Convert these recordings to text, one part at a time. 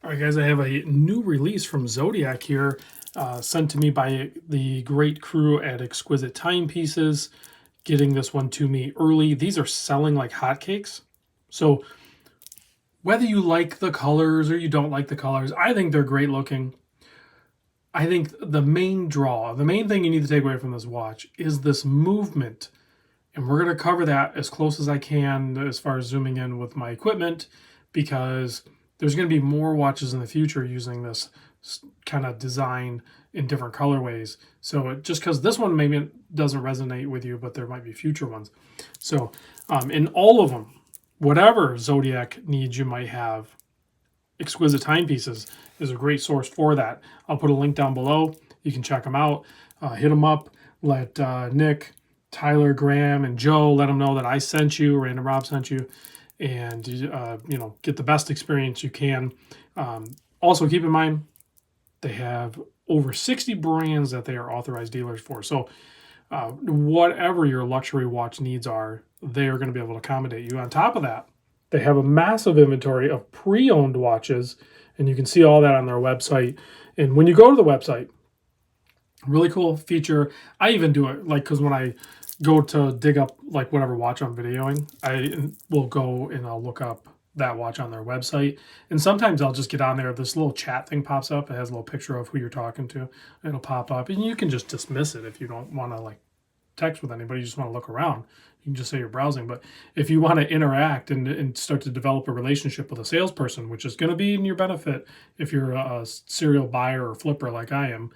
All right, guys, I have a new release from Zodiac here, sent to me by the great crew at Exquisite Timepieces, getting this one to me early. These are selling like hotcakes. So whether you like the colors or you don't like the colors, I think they're great looking. I think the main draw, the main thing you need to take away from this watch is this movement. And we're going to cover that as close as I can as far as zooming in with my equipment, because there's going to be more watches in the future using this kind of design in different colorways. So just because this one maybe doesn't resonate with you, but there might be future ones. So in all of them, whatever Zodiac needs you might have, Exquisite Timepieces is a great source for that. I'll put a link down below. You can check them out. Hit them up. Let Nick, Tyler, Graham, and Joe let them know that I sent you, Random Rob sent you, and get the best experience you can. Also, keep in mind they have over 60 brands that they are authorized dealers for. So whatever your luxury watch needs are, they are going to be able to accommodate you. On top of that, they have a massive inventory of pre-owned watches, and you can see all that on their website. And when you go to the website, really cool feature. I even do it because when I go to dig up like whatever watch I'm videoing, I will go and I'll look up that watch on their website. And sometimes I'll just get on there. This little chat thing pops up. It has a little picture of who you're talking to. It'll pop up, and you can just dismiss it if you don't want to like text with anybody. You just want to look around. You can just say you're browsing. But if you want to interact and start to develop a relationship with a salesperson, which is going to be in your benefit if you're a serial buyer or flipper like I am,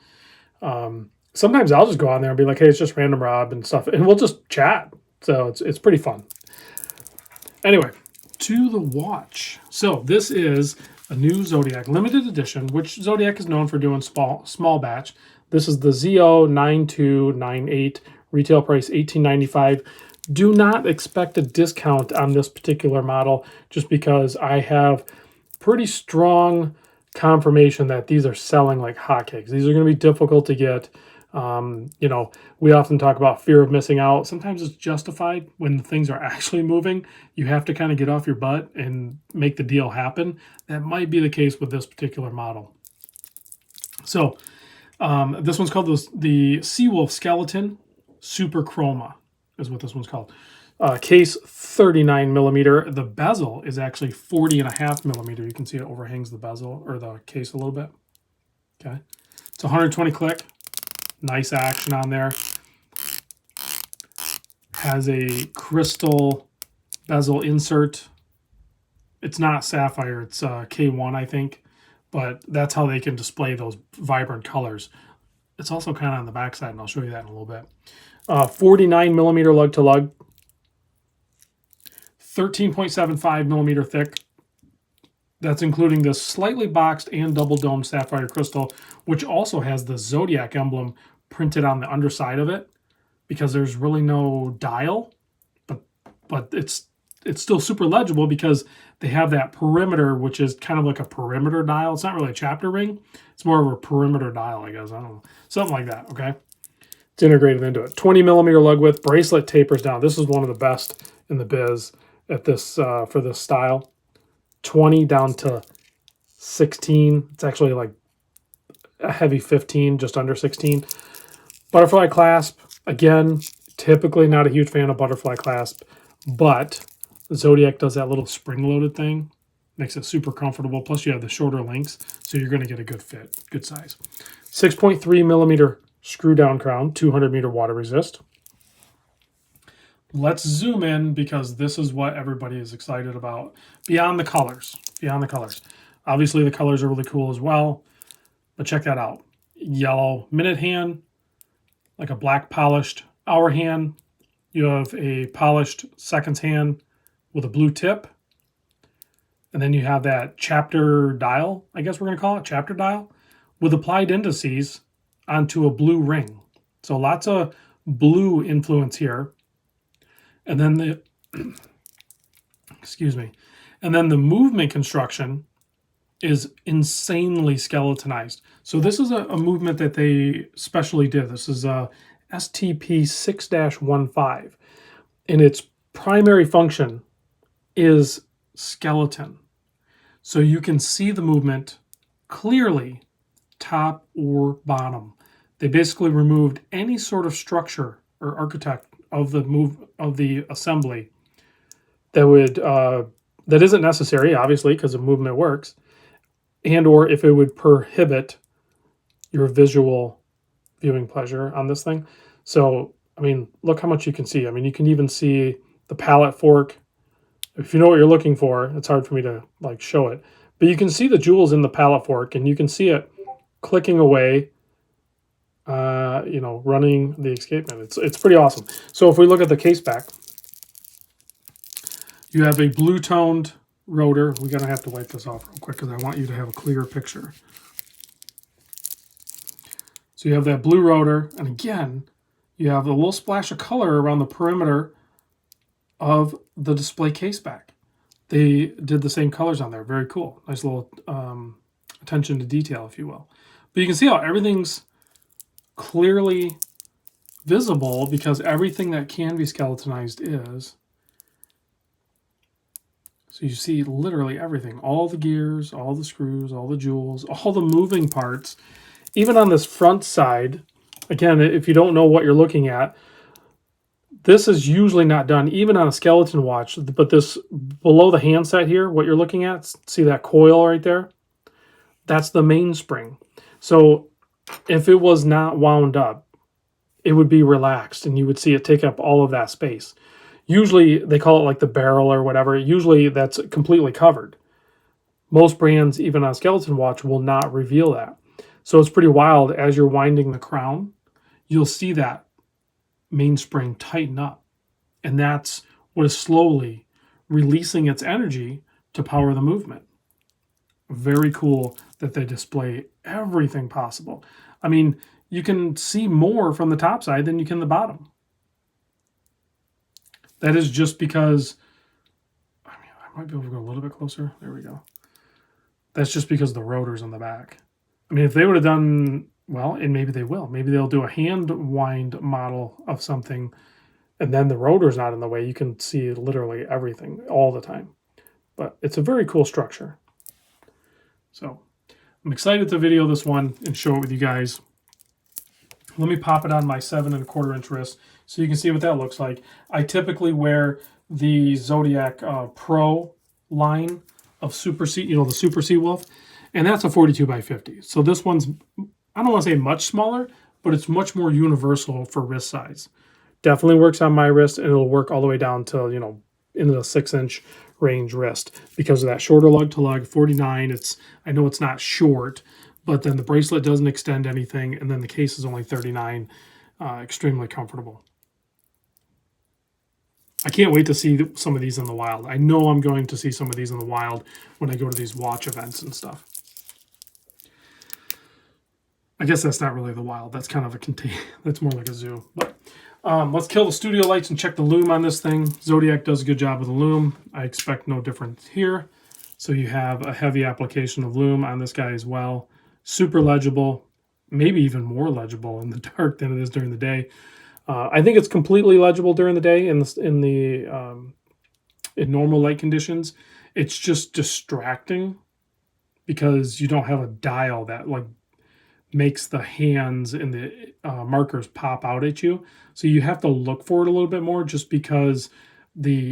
sometimes I'll just go on there and be like, hey, it's just Random Rob and stuff, and we'll just chat. So it's pretty fun. Anyway, to the watch. So this is a new Zodiac limited edition, which Zodiac is known for doing small batch. This is the ZO9298, retail price $18.95. Do not expect a discount on this particular model, just because I have pretty strong confirmation that these are selling like hotcakes. These are going to be difficult to get. We often talk about fear of missing out. Sometimes it's justified when things are actually moving. You have to kind of get off your butt and make the deal happen. That might be the case with this particular model. So this one's called the Seawolf Skeleton Super Chroma is what this one's called. Case 39 millimeter. The bezel is actually 40.5 millimeter. You can see it overhangs the bezel or the case a little bit. Okay. It's 120 click. Nice action on there. Has a crystal bezel insert. It's not sapphire. It's K1, I think. But that's how they can display those vibrant colors. It's also kind of on the backside, and I'll show you that in a little bit. 49 millimeter lug to lug. 13.75 millimeter thick. That's including the slightly boxed and double dome sapphire crystal, which also has the Zodiac emblem printed on the underside of it, because there's really no dial, but it's still super legible because they have that perimeter, which is kind of like a perimeter dial. It's not really a chapter ring. It's more of a perimeter dial, I guess. I don't know. Something like that, okay? It's integrated into it. 20 millimeter lug width. Bracelet tapers down. This is one of the best in the biz at this for this style. 20 down to 16. It's actually like a heavy 15, just under 16. Butterfly clasp. Again, typically not a huge fan of butterfly clasp, but Zodiac does that little spring-loaded thing. Makes it super comfortable. Plus, you have the shorter links, so you're going to get a good fit, good size. 6.3 millimeter screw-down crown, 200 meter water resist. Let's zoom in, because this is what everybody is excited about. Beyond the colors. Obviously, the colors are really cool as well, but check that out. Yellow minute hand, like a black polished hour hand. You have a polished seconds hand with a blue tip. And then you have that chapter dial, I guess we're going to call it, chapter dial, with applied indices onto a blue ring. So lots of blue influence here. And then the and then the movement construction is insanely skeletonized. So this is a movement that they specially did. This is a STP 6-15, and its primary function is skeleton. So you can see the movement clearly top or bottom. They basically removed any sort of structure or architect of the assembly that would that isn't necessary, obviously, because the movement works, and or if it would prohibit your visual viewing pleasure on this thing. So, I mean, look how much you can see. I mean, you can even see the palette fork. If you know what you're looking for, it's hard for me to like show it, but you can see the jewels in the palette fork, and you can see it clicking away, you know, running the escapement. It's pretty awesome. So if we look at the case back, you have a blue toned rotor. We're going to have to wipe this off real quick because I want you to have a clearer picture. So you have that blue rotor, and again, you have a little splash of color around the perimeter of the display case back. They did the same colors on there. Very cool. Nice little attention to detail, if you will. But you can see how everything's clearly visible because everything that can be skeletonized is. So you see literally everything. All the gears, all the screws, all the jewels, all the moving parts. Even on this front side, again, if you don't know what you're looking at, this is usually not done, even on a skeleton watch. But this, below the handset here, what you're looking at, see that coil right there? That's the mainspring. So if it was not wound up, it would be relaxed, and you would see it take up all of that space. Usually, they call it like the barrel or whatever. Usually, that's completely covered. Most brands, even on a skeleton watch, will not reveal that. So it's pretty wild. As you're winding the crown, you'll see that mainspring tighten up. And that's what is slowly releasing its energy to power the movement. Very cool that they display everything possible. I mean, you can see more from the top side than you can the bottom. That is just because, I mean, I might be able to go a little bit closer. There we go. That's just because the rotor's on the back. I mean, if they would have done, well, and maybe they will. Maybe they'll do a hand wind model of something, and then the rotor's not in the way. You can see literally everything all the time. But it's a very cool structure. So I'm excited to video this one and show it with you guys. Let me pop it on my 7 1/4 inch wrist so you can see what that looks like. I typically wear the Zodiac Pro line of Super C, you know, the Super Sea Wolf, and that's a 42 by 50. So this one's, I don't want to say much smaller, but it's much more universal for wrist size. Definitely works on my wrist, and it'll work all the way down to, you know, into the 6-inch range wrist because of that shorter lug to lug 49. It's, I know it's not short, but then the bracelet doesn't extend anything, and then the case is only 39. Extremely comfortable. I can't wait to see some of these in the wild. I know I'm going to see some of these in the wild when I go to these watch events and stuff. I guess that's not really the wild. That's kind of a that's more like a zoo. But let's kill the studio lights and check the lume on this thing. Zodiac does a good job with the lume. I expect no difference here. So you have a heavy application of lume on this guy as well. Super legible, maybe even more legible in the dark than it is during the day. I think it's completely legible during the day in normal light conditions. It's just distracting because you don't have a dial that like makes the hands and the markers pop out at you. So you have to look for it a little bit more just because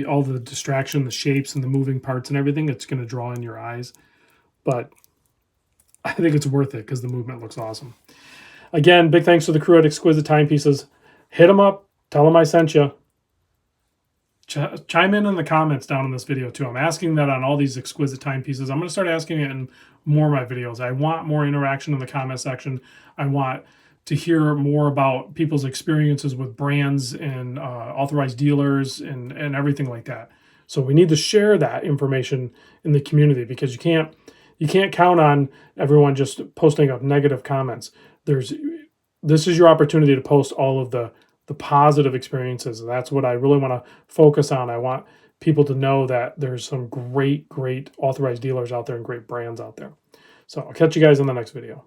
all the distraction, the shapes and the moving parts and everything, it's going to draw in your eyes. But I think it's worth it because the movement looks awesome. Again, big thanks to the crew at Exquisite Timepieces. Hit them up. Tell them I sent you. Chime in the comments down in this video too. I'm asking that on all these Exquisite Timepieces. I'm going to start asking it in more of my videos. I want more interaction in the comment section. I want to hear more about people's experiences with brands and authorized dealers and everything like that. So we need to share that information in the community because you can't count on everyone just posting up negative comments. This is your opportunity to post all of the positive experiences. That's what I really want to focus on. I want people to know that there's some great authorized dealers out there and great brands out there. So I'll catch you guys in the next video.